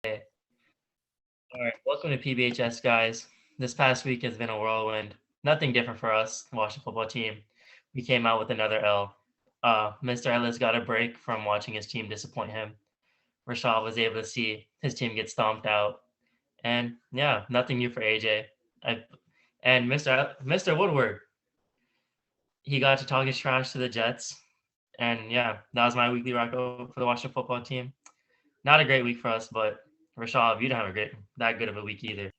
Hey, all right, welcome to PBHS, guys. This past week has been a whirlwind. Nothing different for us, the Washington football team. We came out with another L. Mr. Ellis got a break from watching his team disappoint him. Rashad was able to see his team get stomped out. And yeah, nothing new for AJ. And Mr. Woodward, he got to talk his trash to the Jets. And yeah, that was my weekly wrap up for the Washington football team. Not a great week for us, but Rashad, you didn't have that good of a week either.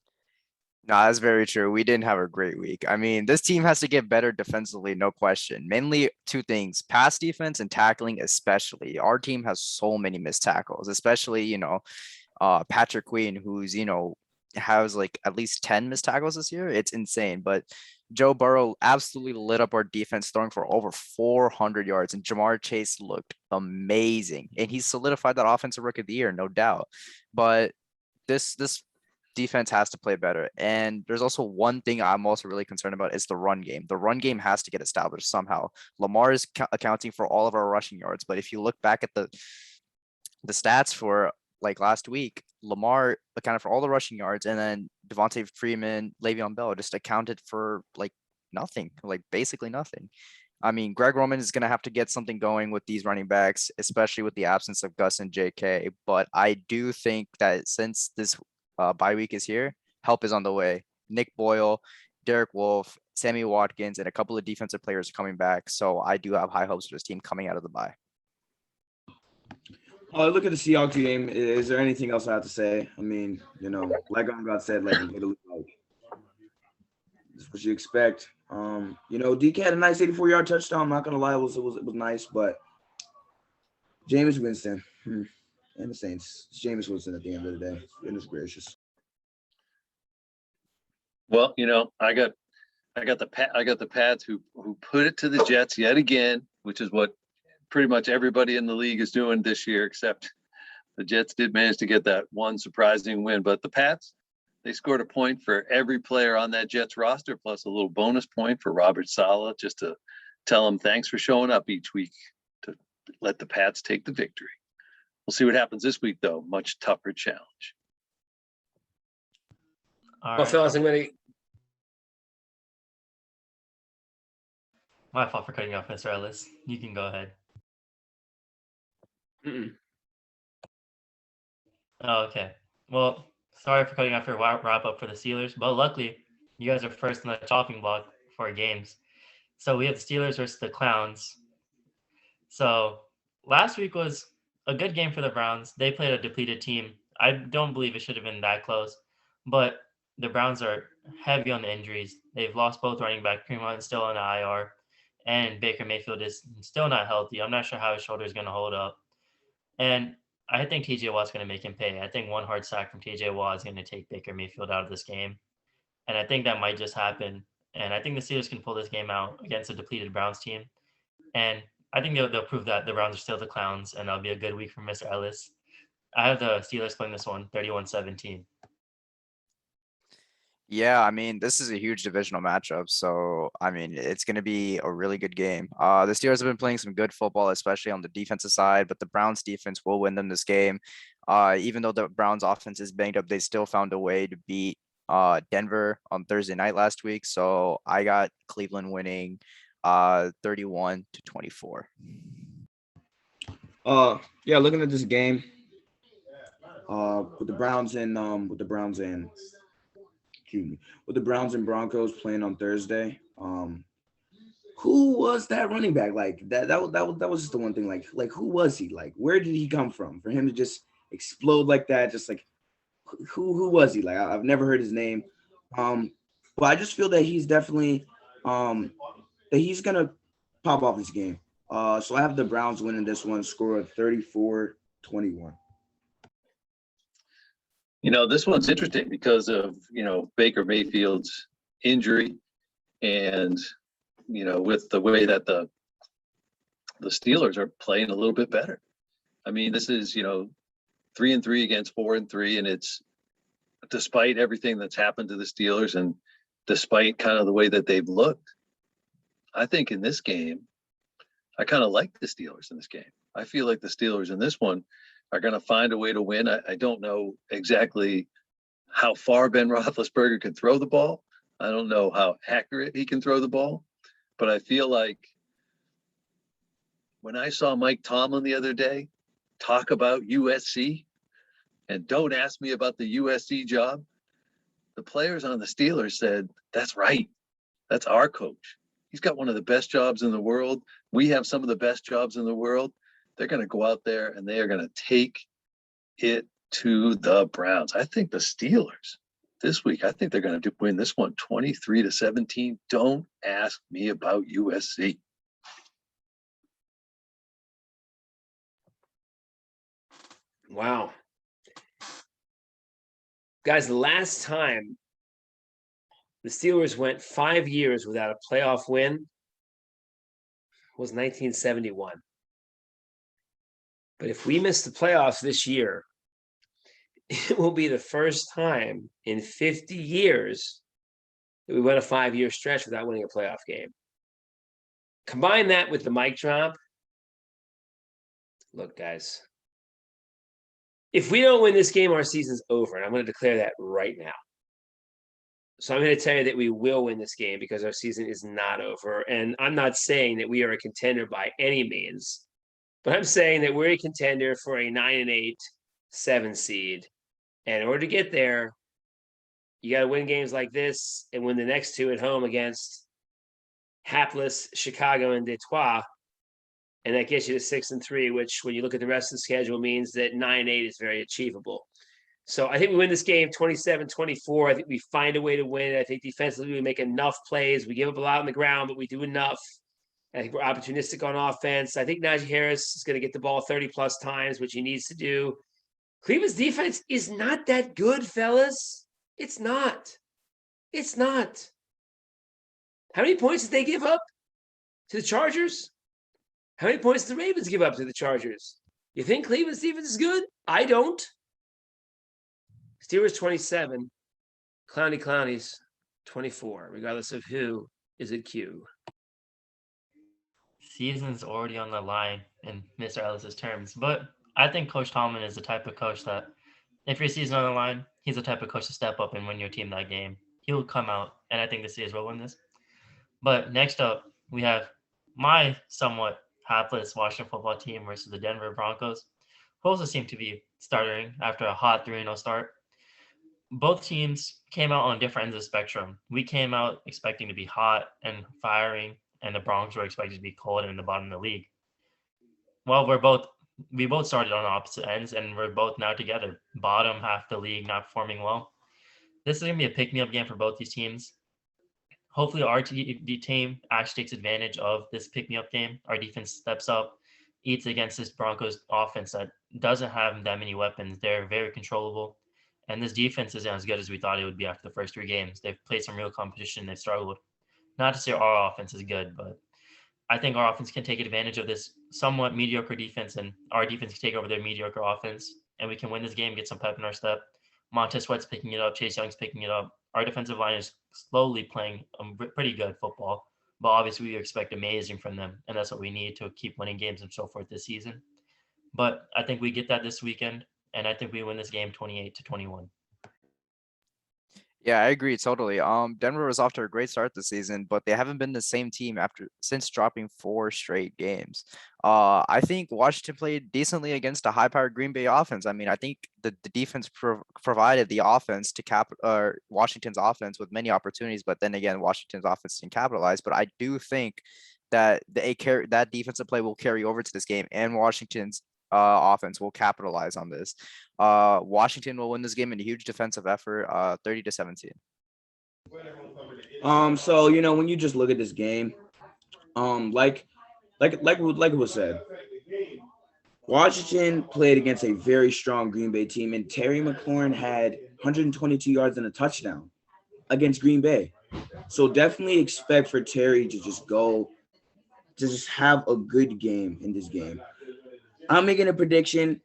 No, that's very true. We didn't have a great week. I mean, this team has to get better defensively, no question. Mainly two things, pass defense and tackling, especially. Our team has so many missed tackles, especially, Patrick Queen, who's, has like at least 10 missed tackles this year. It's insane. But Joe Burrow absolutely lit up our defense, throwing for over 400 yards. And Jamar Chase looked amazing. And he solidified that offensive rookie of the year, no doubt. But this defense has to play better. And there's also one thing I'm also really concerned about is the run game. The run game has to get established somehow. Lamar is accounting for all of our rushing yards, but if you look back at the stats for like last week, Lamar accounted for all the rushing yards, and then Devontae Freeman, Le'Veon Bell just accounted for like nothing, like basically nothing. I mean, Greg Roman is going to have to get something going with these running backs, especially with the absence of Gus and JK. But I do think that since this bye week is here, help is on the way. Nick Boyle, Derek Wolf, Sammy Watkins, and a couple of defensive players are coming back. So I do have high hopes for this team coming out of the bye. Look at the Seahawks game. Is there anything else I have to say? I mean, like God said, like literally, like that's what you expect. DK had a nice 84-yard touchdown. I'm not gonna lie, it was nice, but Jameis Winston and the Saints. It's Jameis Winston at the end of the day. Goodness gracious. Well, I got the Pats who put it to the Jets yet again, which is what pretty much everybody in the league is doing this year, except the Jets did manage to get that one surprising win. But the Pats, they scored a point for every player on that Jets roster, plus a little bonus point for Robert Saleh, just to tell him thanks for showing up each week to let the Pats take the victory. We'll see what happens this week, though. Much tougher challenge. All Well, right. fellas, I'm going to. My fault for cutting you off, Mr. Ellis. You can go ahead. Oh, okay. Well, sorry for cutting off your wrap up for the Steelers, but luckily you guys are first in the chopping block for games. So we have the Steelers versus the Clowns. So last week was a good game for the Browns. They played a depleted team. I don't believe it should have been that close, but the Browns are heavy on the injuries. They've lost both running back. Primo is still on the IR, and Baker Mayfield is still not healthy. I'm not sure how his shoulder is going to hold up. And I think TJ Watt's going to make him pay. I think one hard sack from TJ Watt is going to take Baker Mayfield out of this game. And I think that might just happen. And I think the Steelers can pull this game out against a depleted Browns team. And I think they'll prove that the Browns are still the Clowns, and that'll be a good week for Mr. Ellis. I have the Steelers playing this one 31-17. Yeah, I mean, this is a huge divisional matchup. So, I mean, it's going to be a really good game. The Steelers have been playing some good football, especially on the defensive side, but the Browns defense will win them this game. Even though the Browns offense is banged up, they still found a way to beat Denver on Thursday night last week. So I got Cleveland winning 31-24. Yeah, looking at this game, with the Browns and with the Browns and Broncos playing on Thursday. Who was that running back? Like that was just the one thing. Like who was he? Like where did he come from for him to just explode like that? Just like who was he? Like I've never heard his name. But I just feel that he's definitely that he's gonna pop off this game. So I have the Browns winning this one, score of 34-21. This one's interesting because of, Baker Mayfield's injury and, with the way that the Steelers are playing a little bit better. I mean, this is, 3-3 against 4-3, and it's despite everything that's happened to the Steelers and despite kind of the way that they've looked. I think in this game, I kind of like the Steelers in this game. I feel like the Steelers in this one are going to find a way to win. I don't know exactly how far Ben Roethlisberger can throw the ball. I don't know how accurate he can throw the ball, but I feel like when I saw Mike Tomlin the other day talk about USC, and don't ask me about the USC job, the players on the Steelers said, that's right. That's our coach. He's got one of the best jobs in the world. We have some of the best jobs in the world. They're going to go out there and they are going to take it to the Browns. I think the Steelers this week, I think they're going to win this one 23-17. Don't ask me about USC. Wow. Guys, the last time the Steelers went 5 years without a playoff win was 1971. But if we miss the playoffs this year, it will be the first time in 50 years that we went a 5-year stretch without winning a playoff game. Combine that with the mic drop. Look, guys, if we don't win this game, our season's over. And I'm going to declare that right now. So I'm going to tell you that we will win this game because our season is not over. And I'm not saying that we are a contender by any means, but I'm saying that we're a contender for a 9-8, 7 seed. And in order to get there, you got to win games like this and win the next two at home against hapless Chicago and Detroit. And that gets you to 6-3, which when you look at the rest of the schedule means that 9-8 is very achievable. So I think we win this game 27-24. I think we find a way to win. I think defensively we make enough plays. We give up a lot on the ground, but we do enough. I think we're opportunistic on offense. I think Najee Harris is going to get the ball 30-plus times, which he needs to do. Cleveland's defense is not that good, fellas. It's not. It's not. How many points did they give up to the Chargers? How many points did the Ravens give up to the Chargers? You think Cleveland's defense is good? I don't. Steelers 27, Clownies 24, regardless of who is at Q. Season's already on the line in Mr. Ellis's terms, but I think Coach Tomlin is the type of coach that if your season's on the line, he's the type of coach to step up and win your team that game. He'll come out, and I think the Steelers will win this. But next up, we have my somewhat hapless Washington football team versus the Denver Broncos, who also seem to be starting after a hot 3-0 start. Both teams came out on different ends of the spectrum. We came out expecting to be hot and firing, and the Broncos were expected to be cold and in the bottom of the league. Well, we both started on opposite ends, and we're both now together. Bottom half the league, not performing well. This is going to be a pick-me-up game for both these teams. Hopefully our team actually takes advantage of this pick-me-up game. Our defense steps up, eats against this Broncos offense that doesn't have that many weapons. They're very controllable. And this defense isn't as good as we thought it would be after the first 3 games. They've played some real competition. They've struggled. Not to say our offense is good, but I think our offense can take advantage of this somewhat mediocre defense, and our defense can take over their mediocre offense, and we can win this game, get some pep in our step. Montez Sweat's picking it up. Chase Young's picking it up. Our defensive line is slowly playing pretty good football, but obviously we expect amazing from them, and that's what we need to keep winning games and so forth this season. But I think we get that this weekend, and I think we win this game 28-21. Yeah, I agree totally. Denver was off to a great start this season, but they haven't been the same team since dropping 4 straight games. I think Washington played decently against a high-powered Green Bay offense. I mean, I think the defense provided the offense to Washington's offense with many opportunities, but then again, Washington's offense didn't capitalize. But I do think that that defensive play will carry over to this game, and Washington's offense will capitalize on this. Washington will win this game in a huge defensive effort, 30-17. So when you just look at this game, like it was said, Washington played against a very strong Green Bay team, and Terry McLaurin had 122 yards and a touchdown against Green Bay. So definitely expect for Terry to just have a good game in this game. I'm making a prediction.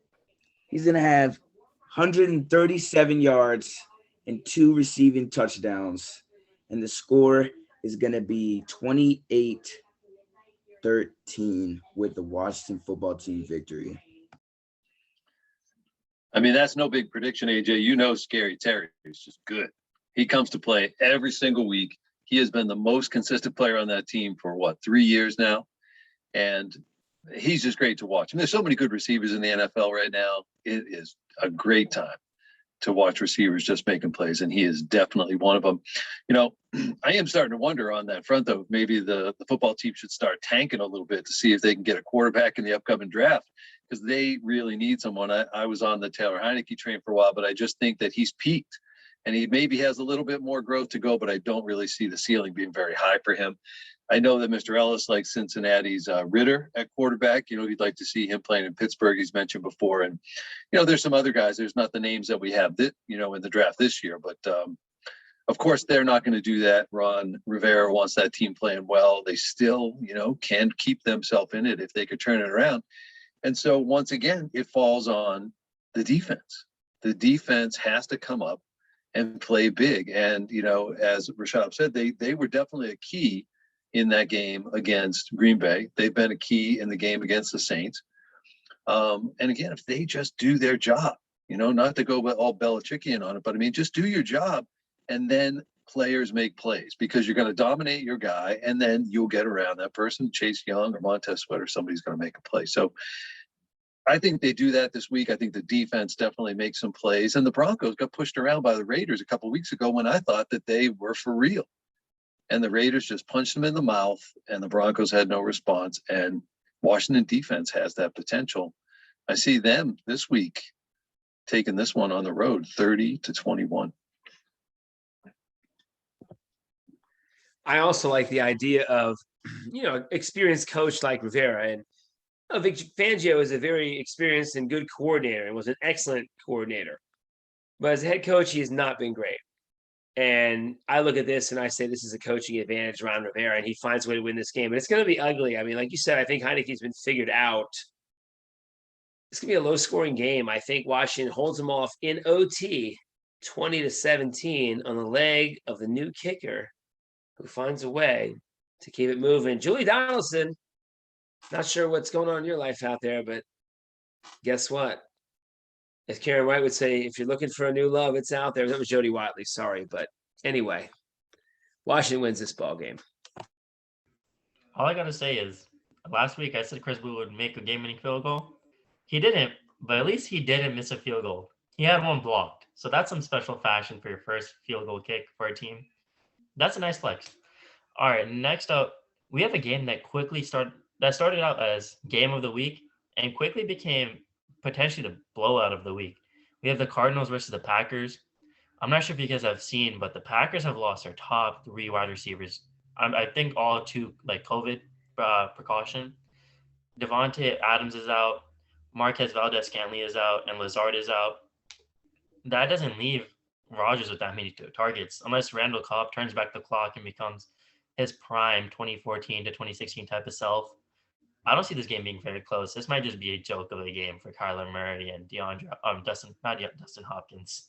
He's going to have 137 yards and 2 receiving touchdowns. And the score is going to be 28-13 with the Washington football team victory. I mean, that's no big prediction, AJ. You know, Scary Terry is just good. He comes to play every single week. He has been the most consistent player on that team for 3 years now. And he's just great to watch. And there's so many good receivers in the NFL right now. It is a great time to watch receivers just making plays. And he is definitely one of them. You know, I am starting to wonder on that front, though, maybe the football team should start tanking a little bit to see if they can get a quarterback in the upcoming draft, because they really need someone. I was on the Taylor Heineke train for a while, but I just think that he's peaked. And he maybe has a little bit more growth to go, but I don't really see the ceiling being very high for him. I know that Mr. Ellis likes Cincinnati's Ritter at quarterback. You know, he'd like to see him playing in Pittsburgh, he's mentioned before. And, you know, there's some other guys. There's not the names that we have that, you know, in the draft this year. But, of course, they're not going to do that. Ron Rivera wants that team playing well. They still, you know, can keep themselves in it if they could turn it around. And so, once again, it falls on the defense. The defense has to come up and play big. And, you know, as Rashad said, they were definitely a key in that game against Green Bay. They've been a key in the game against the Saints. And again, if they just do their job, you know, not to go all Belichickian on it, but I mean, just do your job, and then players make plays, because you're going to dominate your guy, and then you'll get around that person, Chase Young or Montez Sweat, or somebody's going to make a play. So I think they do that this week. I think the defense definitely makes some plays. And the Broncos got pushed around by the Raiders a couple of weeks ago when I thought that they were for real. And the Raiders just punched them in the mouth, and the Broncos had no response. And Washington defense has that potential. I see them this week taking this one on the road, 30-21. I also like the idea of, you know, experienced coach like Rivera. And Vic Fangio is a very experienced and good coordinator and was an excellent coordinator. But as a head coach, he has not been great. And I look at this and I say, this is a coaching advantage, Ron Rivera, and he finds a way to win this game. And it's going to be ugly. I mean, like you said, I think Heineke's been figured out. It's going to be a low-scoring game. I think Washington holds them off in OT, 20-17, on the leg of the new kicker, who finds a way to keep it moving. Julie Donaldson, not sure what's going on in your life out there, but guess what? As Karen White would say, if you're looking for a new love, it's out there. That was Jody Watley, sorry. But anyway, Washington wins this ball game. All I got to say is, last week I said Chris Blue would make a game-winning field goal. He didn't, but at least he didn't miss a field goal. He had one blocked. So that's some special fashion for your first field goal kick for a team. That's a nice flex. All right, next up, we have a game that started out as game of the week and quickly became potentially the blowout of the week. We have the Cardinals versus the Packers. I'm not sure if you guys have seen, but the Packers have lost their top 3 wide receivers. I think all to like COVID precaution. Devontae Adams is out, Marquez Valdez-Scantling is out, and Lazard is out. That doesn't leave Rodgers with that many targets unless Randall Cobb turns back the clock and becomes his prime 2014 to 2016 type of self. I don't see this game being very close. This might just be a joke of a game for Kyler Murray and Dustin Hopkins.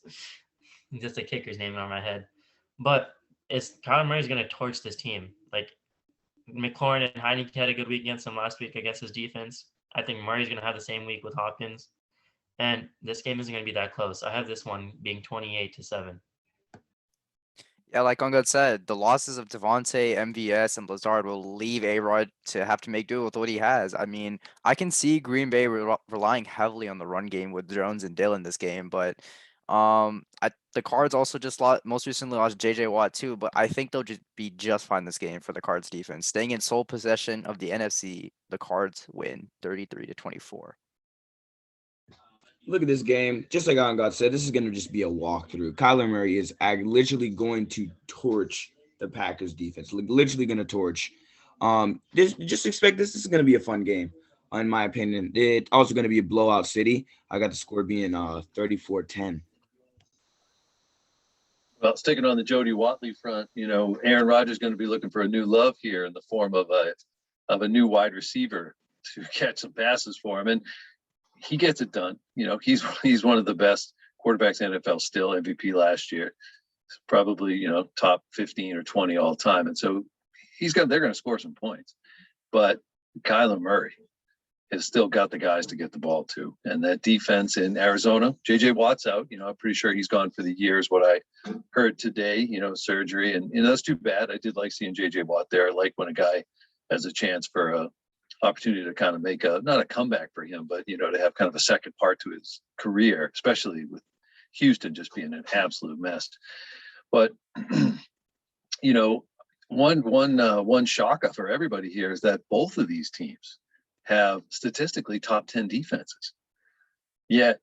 Just a kicker's name on my head. But Kyler Murray's going to torch this team. Like, McLaurin and Heineke had a good week against him last week against his defense. I think Murray's going to have the same week with Hopkins. And this game isn't going to be that close. I have this one being 28-7. Yeah, like Ungod said, the losses of Devontae, MVS, and Lazard will leave A-Rod to have to make do with what he has. I mean, I can see Green Bay relying heavily on the run game with Jones and Dillon this game, but the Cards also just most recently lost JJ Watt too, but I think they'll just be just fine this game for the Cards defense. Staying in sole possession of the NFC, the Cards win 33-24. Look at this game. Just like Angad said, this is going to just be a walkthrough. Kyler Murray is literally going to torch the Packers defense. Literally going to torch. Just expect this. This is going to be a fun game, in my opinion. It's also going to be a blowout city. I got the score being 34-10. Well, sticking on the Jody Watley front, you know, Aaron Rodgers is going to be looking for a new love here in the form of a new wide receiver to catch some passes for him. And he gets it done. You know, he's one of the best quarterbacks in the NFL still, MVP last year. Probably, you know, top 15 or 20 all time. And so they're going to score some points. But Kyler Murray, has still got the guys to get the ball to. And that defense in Arizona, JJ Watt's out, I'm pretty sure he's gone for the year is what I heard today, surgery. And that's too bad. I did like seeing JJ Watt there. I like when a guy has a chance for a opportunity to kind of make not a comeback for him, but, to have kind of a second part to his career, especially with Houston just being an absolute mess. But, one shocker for everybody here is that both of these teams have statistically top 10 defenses. Yet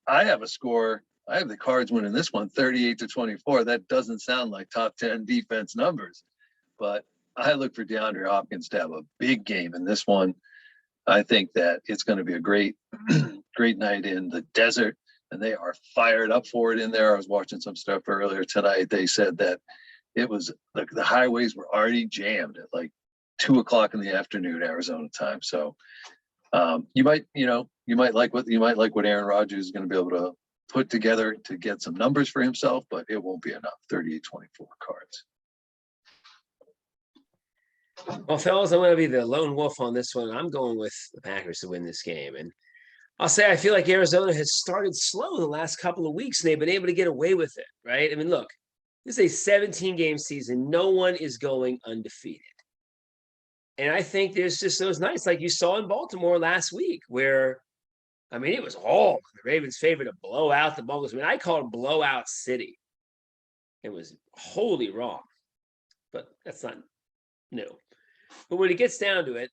I have the Cards winning this one 38-24. That doesn't sound like top 10 defense numbers, but I look for DeAndre Hopkins to have a big game in this one. I think that it's going to be a great, great night in the desert, and they are fired up for it in there. I was watching some stuff earlier tonight. They said that it was the highways were already jammed at like 2:00 in the afternoon Arizona time. So you might like what Aaron Rodgers is going to be able to put together to get some numbers for himself, but it won't be enough. 38-24 Cards. Well, fellas, I'm going to be the lone wolf on this one. I'm going with the Packers to win this game. And I'll say I feel like Arizona has started slow the last couple of weeks, and they've been able to get away with it, right? I mean, look, this is a 17-game season. No one is going undefeated. And I think there's just those nights like you saw in Baltimore last week where, it was all the Ravens' favor to blow out the Bengals. I called blowout city. It was wholly wrong, but that's not new. But when it gets down to it,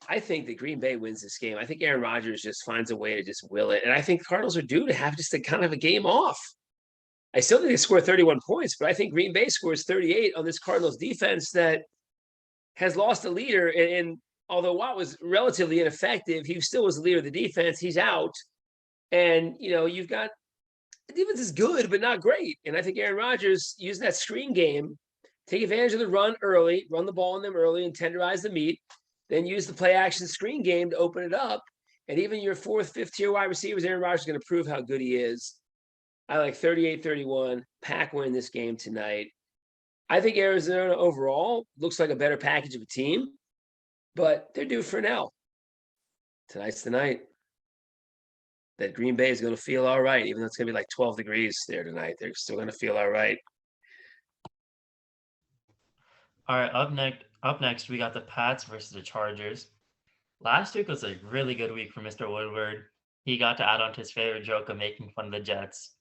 I think that Green Bay wins this game. I think Aaron Rodgers just finds a way to just will it. And I think the Cardinals are due to have just a kind of a game off. I still think they score 31 points, but I think Green Bay scores 38 on this Cardinals defense that has lost a leader. And although Watt was relatively ineffective, he still was the leader of the defense. He's out. And, you've got the defense is good, but not great. And I think Aaron Rodgers using that screen game, take advantage of the run early, run the ball on them early and tenderize the meat, then use the play action screen game to open it up. And even your fourth, fifth tier wide receivers, Aaron Rodgers is going to prove how good he is. I like 38-31. Pack win this game tonight. I think Arizona overall looks like a better package of a team, but they're due for an L. Tonight's the night that Green Bay is going to feel all right, even though it's going to be like 12 degrees there tonight. They're still going to feel all right. All right, up next, we got the Pats versus the Chargers. Last week was a really good week for Mr. Woodward. He got to add on to his favorite joke of making fun of the Jets.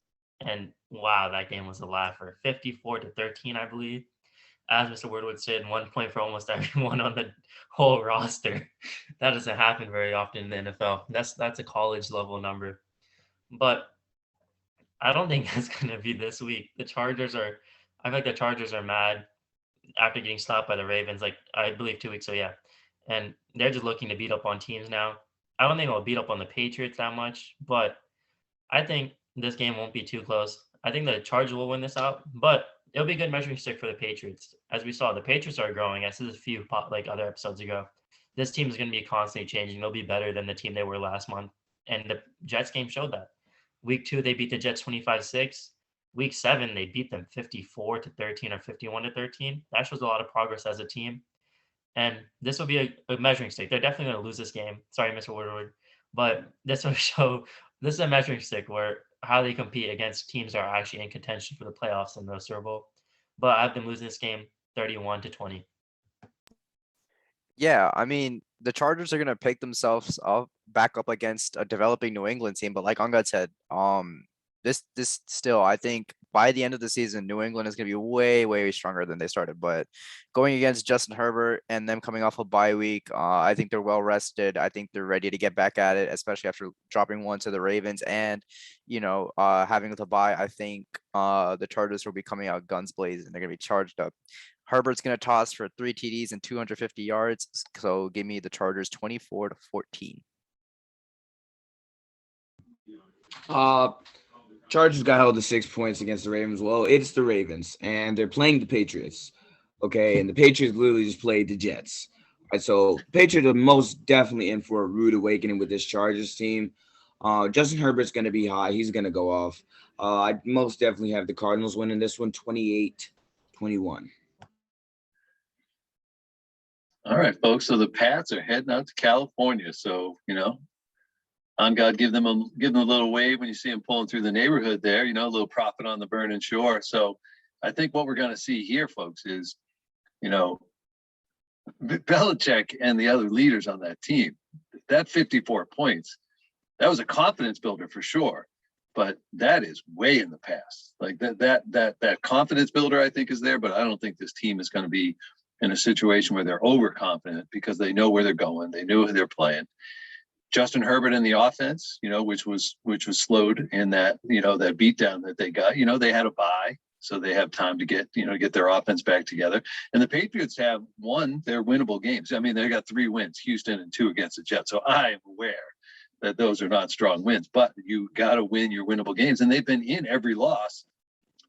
And wow, that game was a laugher. 54-13, I believe. As Mr. Woodward said, 1 point for almost everyone on the whole roster. That doesn't happen very often in the NFL. That's a college level number. But I don't think that's going to be this week. I feel like the Chargers are mad after getting stopped by the Ravens, like I believe 2 weeks ago, yeah. And they're just looking to beat up on teams now. I don't think they'll beat up on the Patriots that much, but I think this game won't be too close. I think the Chargers will win this out, but it'll be a good measuring stick for the Patriots. As we saw, the Patriots are growing. I said this a few other episodes ago. This team is going to be constantly changing. They'll be better than the team they were last month. And the Jets game showed that. Week 2, they beat the Jets 25-6. Week 7, they beat them 54-13 or 51-13. That shows a lot of progress as a team. And this will be a measuring stick. They're definitely going to lose this game. Sorry, Mr. Woodward. But this will show this is a measuring stick where how they compete against teams that are actually in contention for the playoffs and the Super Bowl. But I have them losing this game 31-20. Yeah, the Chargers are gonna pick themselves back up against a developing New England team. But like Angad said, this still, I think by the end of the season, New England is going to be way, way stronger than they started. But going against Justin Herbert and them coming off a bye week, I think they're well rested. I think they're ready to get back at it, especially after dropping one to the Ravens and, having the bye. I think the Chargers will be coming out guns blazing. They're going to be charged up. Herbert's going to toss for 3 TDs and 250 yards. So give me the Chargers 24-14. Chargers got held to 6 points against the Ravens. Well, it's the Ravens, and they're playing the Patriots. Okay, and the Patriots literally just played the Jets. All right, so Patriots are most definitely in for a rude awakening with this Chargers team. Justin Herbert's going to be high. He's going to go off. I most definitely have the Cardinals winning this one 28-21. All right, folks. So the Pats are heading out to California. So, on God, give them a little wave when you see them pulling through the neighborhood there, a little profit on the burning shore. So I think what we're going to see here, folks, is, Belichick and the other leaders on that team, that 54 points, that was a confidence builder for sure. But that is way in the past. Like that confidence builder, I think, is there, but I don't think this team is going to be in a situation where they're overconfident because they know where they're going. They know who they're playing. Justin Herbert in the offense, which was slowed in that, that beatdown that they got, they had a bye. So they have time to get their offense back together. And the Patriots have won their winnable games. I mean, they got 3 wins, Houston and 2 against the Jets. So I am aware that those are not strong wins, but you got to win your winnable games. And they've been in every loss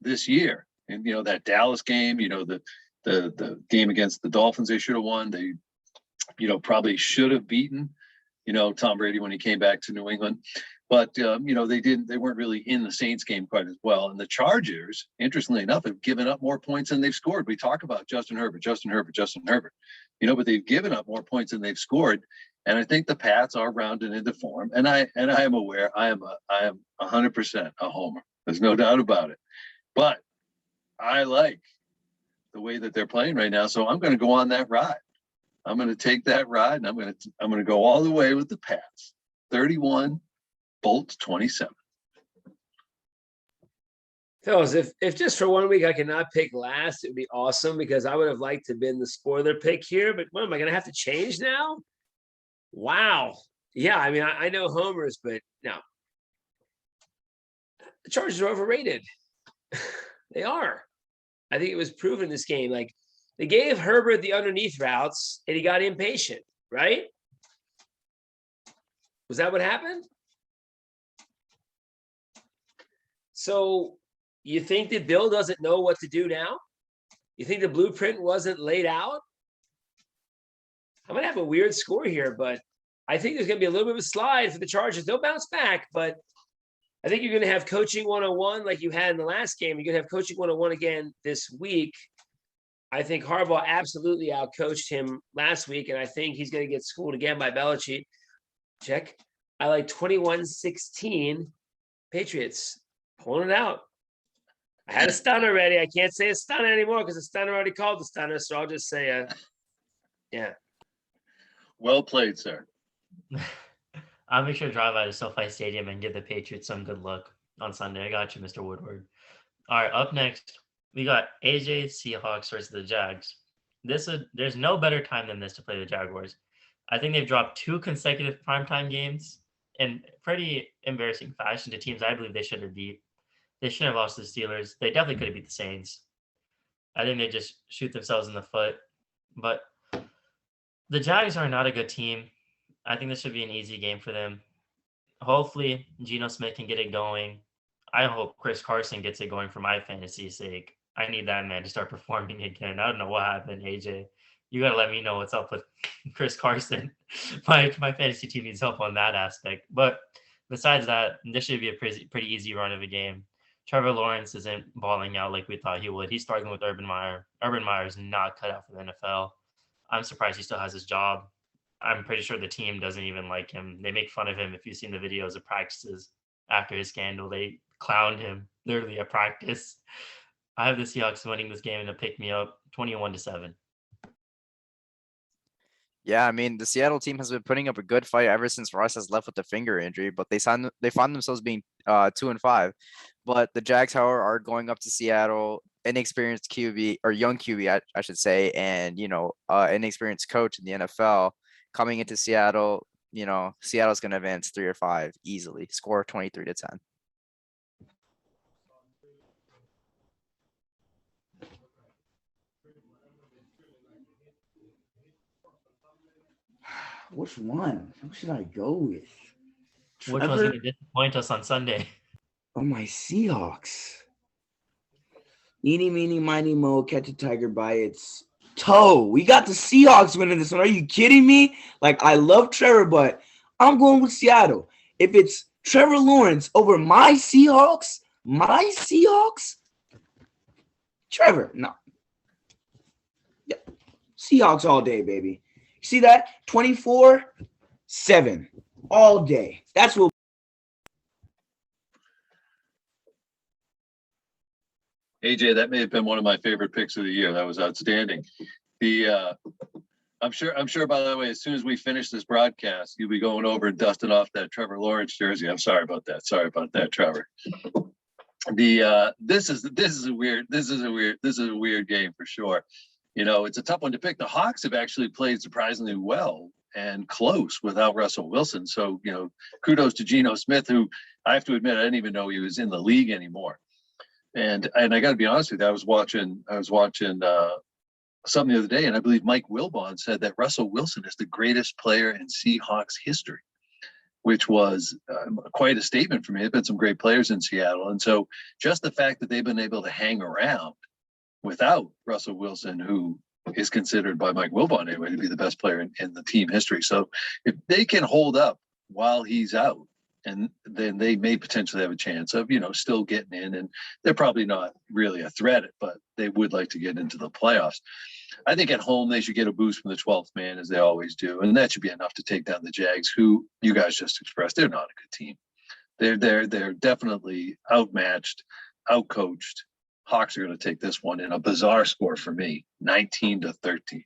this year. And, that Dallas game, the game against the Dolphins, they should have won. They, probably should have beaten, Tom Brady when he came back to New England. But, they weren't really in the Saints game quite as well. And the Chargers, interestingly enough, have given up more points than they've scored. We talk about Justin Herbert, but they've given up more points than they've scored. And I think the Pats are rounded into form. And I am aware I am 100% a homer. There's no doubt about it. But I like the way that they're playing right now. So I'm going to go on that ride. I'm going to take that ride, and I'm going to go all the way with the Pats. 31, Bolts 27. Fellas, if just for 1 week I cannot pick last, it would be awesome because I would have liked to have been the spoiler pick here. But what am I going to have to change now? Wow. Yeah, I mean, I know homers, but no. The Chargers are overrated. They are. I think it was proven in this game. Like, they gave Herbert the underneath routes, and he got impatient, right? Was that what happened? So you think that Bill doesn't know what to do now? You think the blueprint wasn't laid out? I'm going to have a weird score here, but I think there's going to be a little bit of a slide for the Chargers. They'll bounce back, but I think you're going to have coaching 101 like you had in the last game. You're going to have coaching 101 again this week. I think Harbaugh absolutely outcoached him last week, and I think he's going to get schooled again by Belichick. Check. I like 21-16 Patriots pulling it out. I had a stunner ready. I can't say a stunner anymore because the stunner already called the stunner, so I'll just say yeah. Well played, sir. I'll make sure to drive out to SoFi Stadium and give the Patriots some good luck on Sunday. I got you, Mr. Woodward. All right, up next, we got AJ Seahawks versus the Jags. There's no better time than this to play the Jaguars. I think they've dropped 2 consecutive primetime games in pretty embarrassing fashion to teams I believe they should have beat. They shouldn't have lost to the Steelers. They definitely could have beat the Saints. I think they just shoot themselves in the foot. But the Jags are not a good team. I think this should be an easy game for them. Hopefully, Geno Smith can get it going. I hope Chris Carson gets it going for my fantasy's sake. I need that man to start performing again. I don't know what happened, AJ. You got to let me know what's up with Chris Carson. My fantasy team needs help on that aspect. But besides that, this should be a pretty easy run of a game. Trevor Lawrence isn't balling out like we thought he would. He's struggling with Urban Meyer. Urban Meyer is not cut out for the NFL. I'm surprised he still has his job. I'm pretty sure the team doesn't even like him. They make fun of him. If you've seen the videos of practices after his scandal, they clowned him literally at practice. I have the Seahawks winning this game and to pick me up 21-7. Yeah, I mean, the Seattle team has been putting up a good fight ever since Russ has left with the finger injury, but they found themselves being 2-5. But the Jags, however, are going up to Seattle, inexperienced QB or young QB, I should say, and inexperienced coach in the NFL coming into Seattle. Seattle's going to advance 3 or 5 easily, score 23-10. Which one? Who should I go with? Which one's going to disappoint us on Sunday? Oh, my Seahawks. Eeny, meeny, miny, mo, catch a tiger by its toe. We got the Seahawks winning this one. Are you kidding me? Like, I love Trevor, but I'm going with Seattle. If it's Trevor Lawrence over my Seahawks, Trevor, no. Yeah. Seahawks all day, baby. See that? 24/7 all day. That's what. AJ, that may have been one of my favorite picks of the year. That was outstanding. The I'm sure by the way, as soon as we finish this broadcast, you'll be going over and dusting off that Trevor Lawrence jersey. I'm sorry about that. Sorry about that, Trevor. This is a weird game for sure. You know, it's a tough one to pick. The Hawks have actually played surprisingly well and close without Russell Wilson. So, you know, kudos to Geno Smith, who I have to admit, I didn't even know he was in the league anymore. And I got to be honest with you, I was watching something the other day, and I believe Mike Wilbon said that Russell Wilson is the greatest player in Seahawks history, which was quite a statement for me. There've been some great players in Seattle. And so just the fact that they've been able to hang around without Russell Wilson, who is considered by Mike Wilbon anyway to be the best player in the team history. So if they can hold up while he's out, and then they may potentially have a chance of, you know, still getting in, and they're probably not really a threat, but they would like to get into the playoffs. I think at home they should get a boost from the 12th man, as they always do, and that should be enough to take down the Jags, who you guys just expressed they're not a good team. They're definitely outmatched, outcoached. Hawks are going to take this one in a bizarre score for me, 19-13.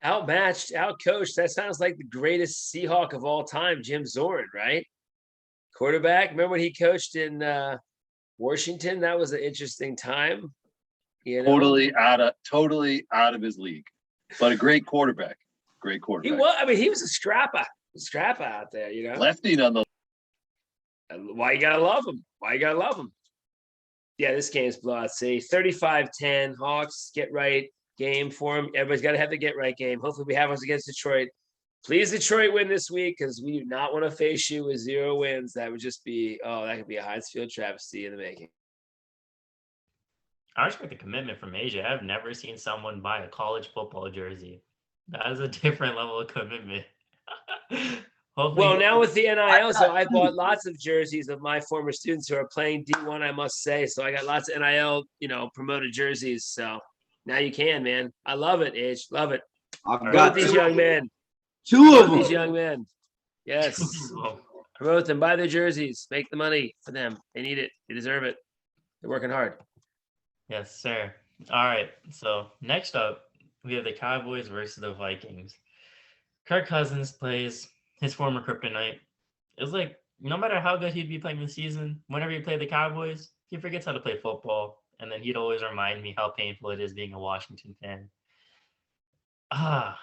Outmatched, outcoached. That sounds like the greatest Seahawk of all time, Jim Zorn, right? Quarterback. Remember when he coached in Washington? That was an interesting time. You know? Totally out of his league, but a great quarterback. Great quarterback. He was. I mean, he was a scrapper out there. You know, Lefty on the. Why you gotta love him? Why you gotta love him? Yeah, this game's blowout. See, 35-10. Hawks get right game for him. Everybody's got to have the get right game. Hopefully, we have us against Detroit. Please, Detroit, win this week, because we do not want to face you with 0 wins. That would just be that could be a Heinz Field travesty in the making. I respect the commitment from Asia. I've never seen someone buy a college football jersey. That is a different level of commitment. Well, now with the NIL, so I bought lots of jerseys of my former students who are playing D1, I must say. So I got lots of NIL, promoted jerseys. So now you can, man. I love it, Age. Love it. I've got these young men. 2 of them. These young men. Yes. Promote them. Buy their jerseys. Make the money for them. They need it. They deserve it. They're working hard. Yes, sir. All right. So next up, we have the Cowboys versus the Vikings. Kirk Cousins plays his former kryptonite. It's like, no matter how good he'd be playing the season, whenever he played the Cowboys, he forgets how to play football. And then he'd always remind me how painful it is being a Washington fan. I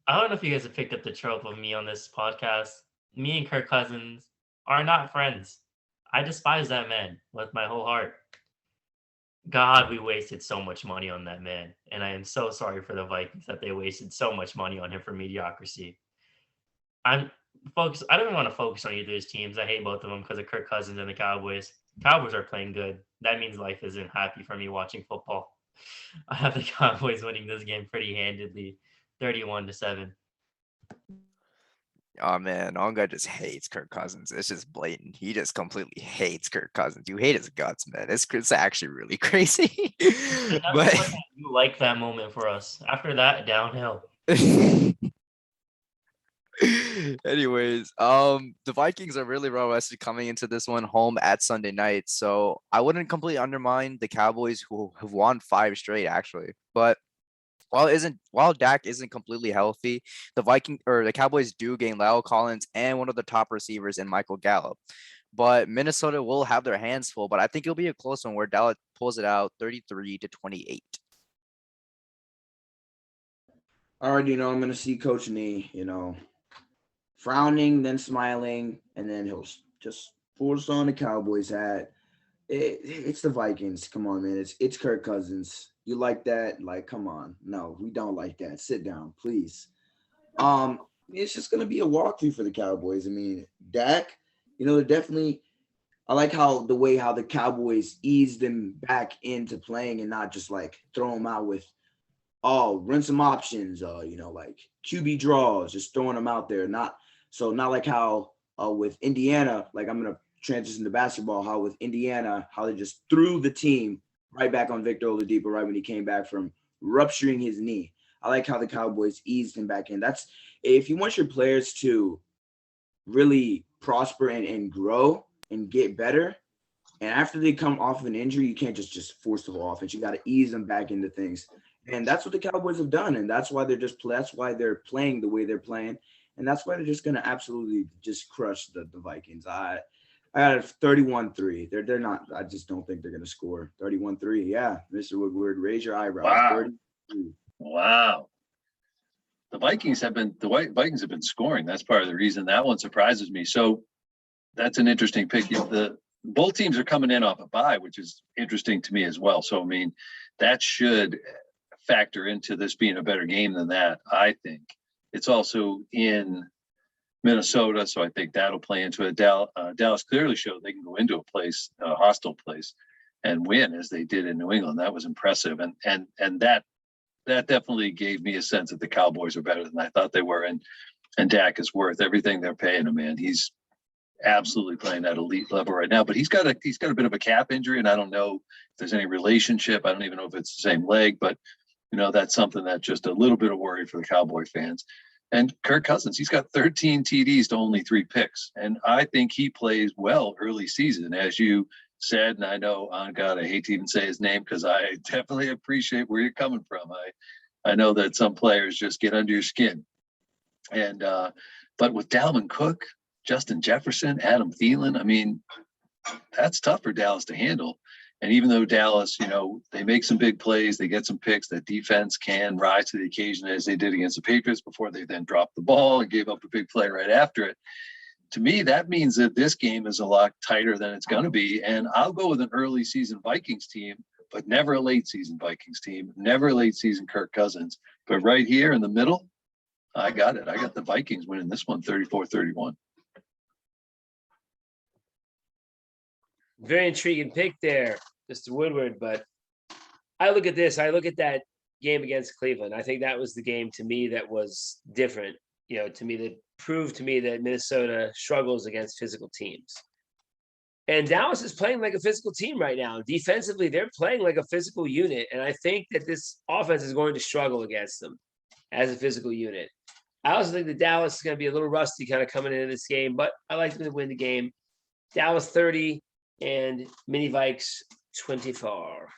don't know if you guys have picked up the trope of me on this podcast. Me and Kirk Cousins are not friends. I despise that man with my whole heart. God, we wasted so much money on that man. And I am so sorry for the Vikings that they wasted so much money on him for mediocrity. I don't even want to focus on either of these teams. I hate both of them because of Kirk Cousins and the Cowboys. Cowboys are playing good. That means life isn't happy for me watching football. I have the Cowboys winning this game pretty handedly, 31-7. Oh man, Onga just hates Kirk Cousins. It's just blatant. He just completely hates Kirk Cousins. You hate his guts, man. It's actually really crazy. But you like that moment for us. After that, downhill. anyways, the Vikings are really well rested coming into this one home at Sunday night. So I wouldn't completely undermine the Cowboys, who have won 5 straight actually. But while Dak isn't completely healthy, the Cowboys do gain Lyle Collins and one of the top receivers in Michael Gallup. But Minnesota will have their hands full, but I think it'll be a close one where Dallas pulls it out 33-28. Already, I'm going to see Coach Nee, frowning, then smiling, and then he'll just force on the Cowboys hat. It's the Vikings. Come on, man. It's Kirk Cousins. You like that? Like, come on. No, we don't like that. Sit down, please. It's just gonna be a walkthrough for the Cowboys. I mean, Dak, they're definitely. I like how the Cowboys eased them back into playing and not just like throw them out with, run some options. Like QB draws, just throwing them out there. Not like how with Indiana. Like I'm gonna transition to basketball. How with Indiana, how they just threw the team right back on Victor Oladipo right when he came back from rupturing his knee. I like how the Cowboys eased him back in. That's if you want your players to really prosper and grow and get better. And after they come off of an injury, you can't just force the whole offense. You got to ease them back into things. And that's what the Cowboys have done. And that's why that's why they're playing the way they're playing. And that's why they're just going to absolutely just crush the Vikings. I got a 31-3. They're not, I just don't think they're going to score 31-3. Yeah. Mr. Woodward, raise your eyebrows. Wow. 33. Wow. The Vikings have been scoring. That's part of the reason that one surprises me. So that's an interesting pick. Both teams are coming in off a bye, which is interesting to me as well. So, I mean, that should factor into this being a better game than that, I think. It's also in Minnesota, so I think that'll play into it. Dallas clearly showed they can go into a hostile place, and win as they did in New England. That was impressive. And that definitely gave me a sense that the Cowboys are better than I thought they were. And Dak is worth everything they're paying him, man. He's absolutely playing at elite level right now, but he's got a bit of a calf injury, and I don't know if there's any relationship. I don't even know if it's the same leg, but that's something that's just a little bit of worry for the Cowboy fans. And Kirk Cousins, he's got 13 TDs to only 3 picks, and I think he plays well early season, as you said. And I know, God, I hate to even say his name because I definitely appreciate where you're coming from. I know that some players just get under your skin, and but with Dalvin Cook, Justin Jefferson, Adam Thielen, I mean, that's tough for Dallas to handle. And even though Dallas, they make some big plays, they get some picks, that defense can rise to the occasion as they did against the Patriots before they then dropped the ball and gave up a big play right after it. To me, that means that this game is a lot tighter than it's going to be. And I'll go with an early season Vikings team, but never a late season Vikings team, never a late season Kirk Cousins. But right here in the middle, I got it. I got the Vikings winning this one 34-31. Very intriguing pick there, Mr. Woodward. But I look at this. I look at that game against Cleveland. I think that was the game to me that was different. To me, that proved to me that Minnesota struggles against physical teams. And Dallas is playing like a physical team right now. Defensively, they're playing like a physical unit. And I think that this offense is going to struggle against them as a physical unit. I also think that Dallas is going to be a little rusty kind of coming into this game, but I like them to win the game. Dallas 30 and Mini Vikes 24.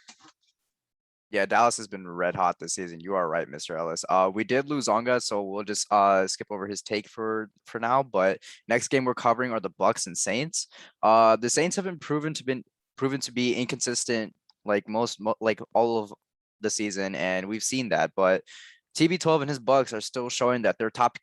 Yeah, Dallas has been red hot this season. You are right, Mr. Ellis. We did lose Onga, so we'll just skip over his take for now. But next game we're covering are the Bucks and Saints. The Saints have been proven to be inconsistent, like like all of the season, and we've seen that. But TB12 and his Bucks are still showing that they're top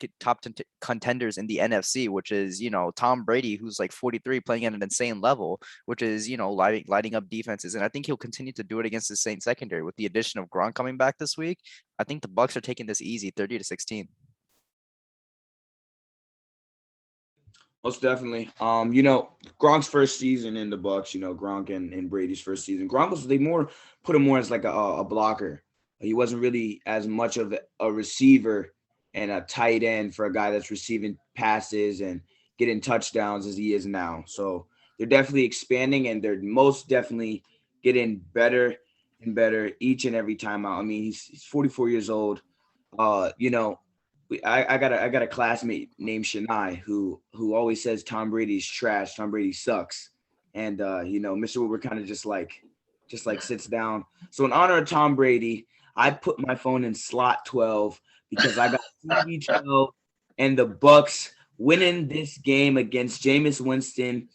contenders in the NFC, which is, Tom Brady, who's like 43, playing at an insane level, which is, lighting up defenses. And I think he'll continue to do it against the Saints secondary with the addition of Gronk coming back this week. I think the Bucks are taking this easy, 30-16. Most definitely. Gronk's first season in the Bucks, Gronk and Brady's first season. Gronk they put him more as like a blocker. He wasn't really as much of a receiver and a tight end for a guy that's receiving passes and getting touchdowns as he is now. So they're definitely expanding, and they're most definitely getting better and better each and every time out. I mean, he's 44 years old. I got a classmate named Shania who always says Tom Brady's trash. Tom Brady sucks. And Mr. Woodward kind of just like sits down. So in honor of Tom Brady, I put my phone in slot 12 because I got TB12 and the Bucks winning this game against Jameis Winston,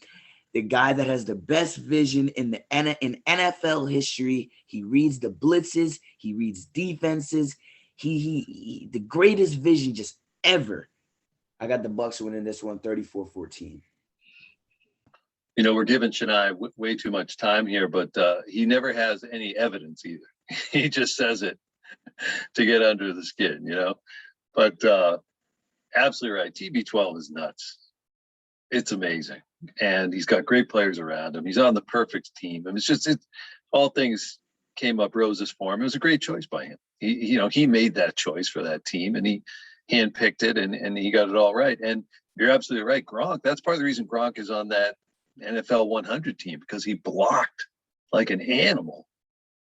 the guy that has the best vision in NFL history. He reads the blitzes, he reads defenses, he the greatest vision just ever. I got the Bucks winning this one 34-14. We're giving Chennai way too much time here, but he never has any evidence either. He just says it to get under the skin, But absolutely right. TB12 is nuts. It's amazing. And he's got great players around him. He's on the perfect team. I mean, all things came up roses for him. It was a great choice by him. He made that choice for that team, and he handpicked it, and he got it all right. And you're absolutely right. Gronk, that's part of the reason Gronk is on that NFL 100 team, because he blocked like an animal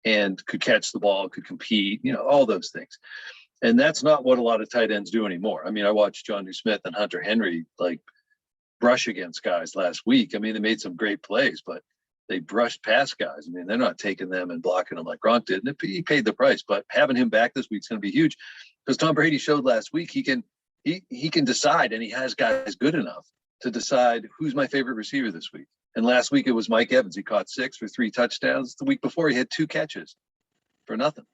and could catch the ball, could compete, all those things. And that's not what a lot of tight ends do anymore. I mean, I watched Jonnu Smith and Hunter Henry like brush against guys last week. I mean, they made some great plays, but they brushed past guys. I mean, they're not taking them and blocking them like Gronk did. And he paid the price, but having him back this week is going to be huge because Tom Brady showed last week he can decide, and he has guys good enough to decide who's my favorite receiver this week. And last week it was Mike Evans. He caught 6 for 3 touchdowns. The week before he had 2 catches for nothing.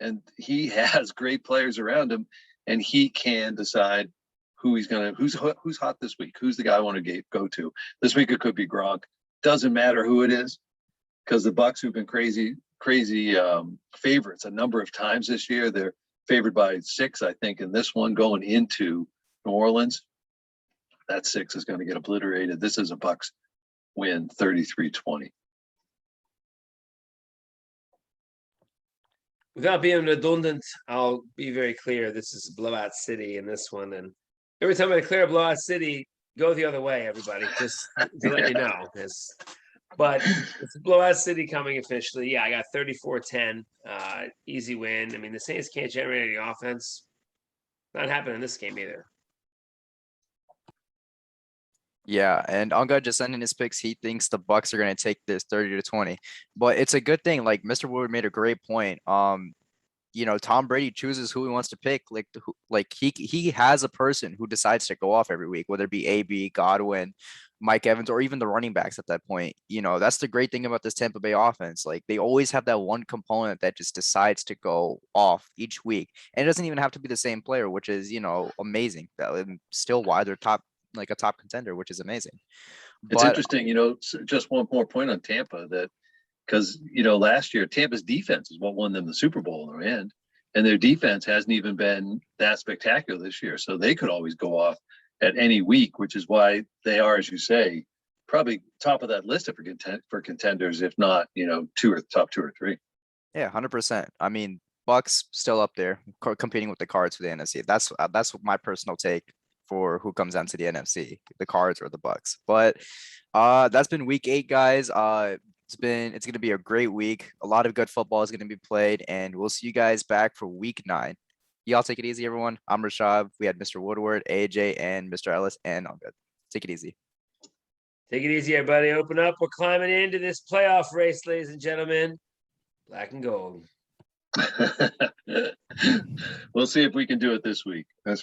And he has great players around him, and he can decide who's hot this week. Who's the guy I want to go to this week? It could be Gronk. Doesn't matter who it is, because the Bucs, who've been crazy favorites a number of times this year, they're favored by 6, I think, in this one going into New Orleans. That 6 is going to get obliterated. This is a Bucs win, 33-20. Without being redundant, I'll be very clear. This is blowout city in this one, and every time I declare blowout city, go the other way, everybody. Just to let you know. But it's blowout city coming officially. Yeah, I got 34-10. Easy win. I mean, the Saints can't generate any offense. Not happening in this game either. Yeah, and Anga just sent in his picks. He thinks the Bucs are going to take this 30-20, but it's a good thing. Like Mr. Woodward made a great point. You know, Tom Brady chooses who he wants to pick. Like he has a person who decides to go off every week, whether it be AB, Godwin, Mike Evans, or even the running backs at that point. You know, that's the great thing about this Tampa Bay offense. Like they always have that one component that just decides to go off each week, and it doesn't even have to be the same player, which is, you know, amazing. And still why they're a top contender, which is amazing. It's interesting, you know, just one more point on Tampa, that because, you know, last year Tampa's defense is what won them the Super Bowl in the end, and their defense hasn't even been that spectacular this year. So they could always go off at any week, which is why they are, as you say, probably top of that list for contenders, if not, you know, top 2 or 3. Yeah, 100%. I mean, Bucks still up there competing with the Cards for the NFC. That's my personal take for who comes down to the NFC, the Cards or the Bucks. But that's been week 8, guys. It's going to be a great week. A lot of good football is going to be played, and we'll see you guys back for week 9. Y'all take it easy, everyone. I'm Rashad. We had Mr. Woodward, AJ, and Mr. Ellis, and I'm good. Take it easy. Take it easy, everybody. Open up. We're climbing into this playoff race, ladies and gentlemen. Black and gold. We'll see if we can do it this week. That's